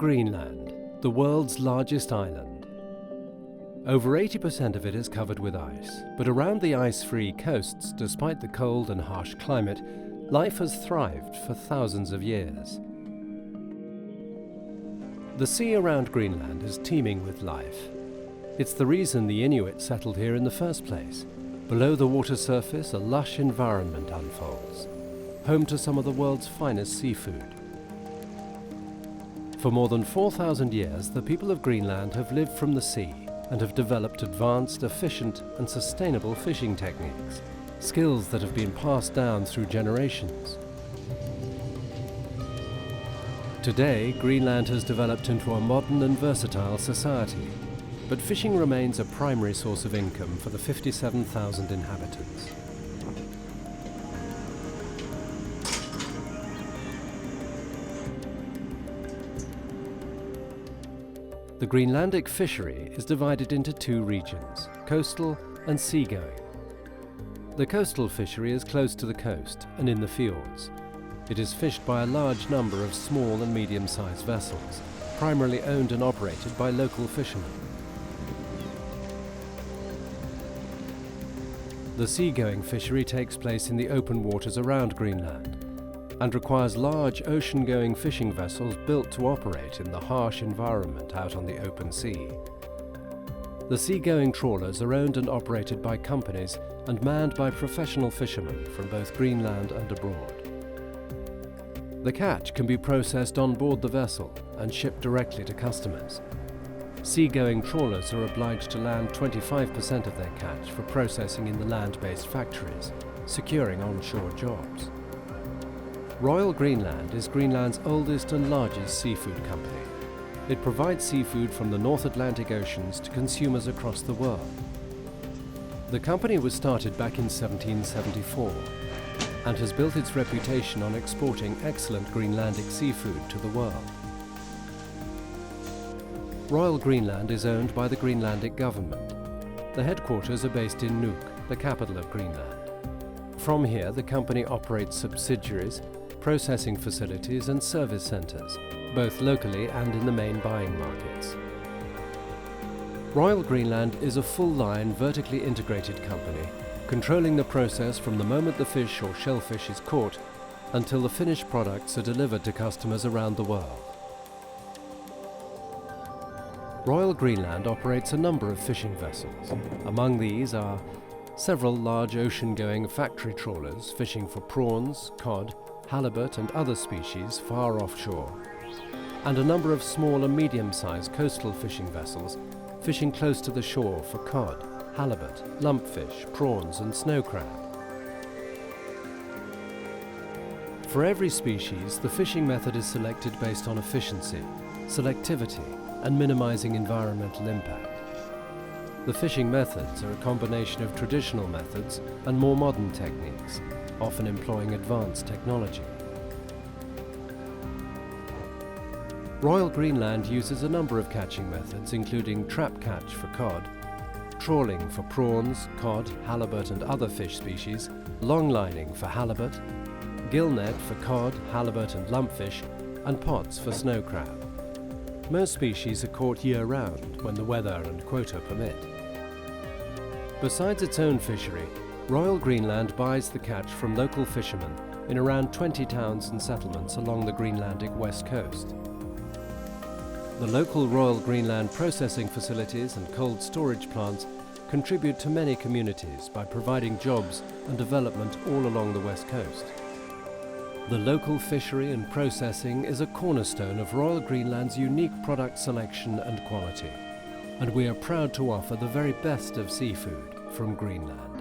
Greenland, the world's largest island. Over 80% of it is covered with ice, but around the ice-free coasts, despite the cold and harsh climate, life has thrived for thousands of years. The sea around Greenland is teeming with life. It's the reason the Inuit settled here in the first place. Below the water surface, a lush environment unfolds, home to some of the world's finest seafood. For more than 4,000 years, the people of Greenland have lived from the sea and have developed advanced, efficient and sustainable fishing techniques, skills that have been passed down through generations. Today, Greenland has developed into a modern and versatile society, but fishing remains a primary source of income for the 57,000 inhabitants. The Greenlandic fishery is divided into two regions, coastal and seagoing. The coastal fishery is close to the coast and in the fjords. It is fished by a large number of small and medium-sized vessels, primarily owned and operated by local fishermen. The seagoing fishery takes place in the open waters around Greenland and requires large ocean-going fishing vessels built to operate in the harsh environment out on the open sea. The seagoing trawlers are owned and operated by companies and manned by professional fishermen from both Greenland and abroad. The catch can be processed on board the vessel and shipped directly to customers. Seagoing trawlers are obliged to land 25% of their catch for processing in the land-based factories, securing onshore jobs. Royal Greenland is Greenland's oldest and largest seafood company. It provides seafood from the North Atlantic Oceans to consumers across the world. The company was started back in 1774 and has built its reputation on exporting excellent Greenlandic seafood to the world. Royal Greenland is owned by the Greenlandic government. The headquarters are based in Nuuk, the capital of Greenland. From here, the company operates subsidiaries, processing facilities and service centres, both locally and in the main buying markets. Royal Greenland is a full-line, vertically integrated company, controlling the process from the moment the fish or shellfish is caught until the finished products are delivered to customers around the world. Royal Greenland operates a number of fishing vessels. Among these are several large ocean-going factory trawlers fishing for prawns, cod, halibut and other species far offshore, and a number of small and medium-sized coastal fishing vessels fishing close to the shore for cod, halibut, lumpfish, prawns and snow crab. For every species, the fishing method is selected based on efficiency, selectivity and minimizing environmental impact. The fishing methods are a combination of traditional methods and more modern techniques, often employing advanced technology. Royal Greenland uses a number of catching methods, including trap catch for cod, trawling for prawns, cod, halibut and other fish species, long lining for halibut, gill net for cod, halibut and lumpfish, and pots for snow crab. Most species are caught year-round when the weather and quota permit. Besides its own fishery, Royal Greenland buys the catch from local fishermen in around 20 towns and settlements along the Greenlandic west coast. The local Royal Greenland processing facilities and cold storage plants contribute to many communities by providing jobs and development all along the west coast. The local fishery and processing is a cornerstone of Royal Greenland's unique product selection and quality, and we are proud to offer the very best of seafood from Greenland.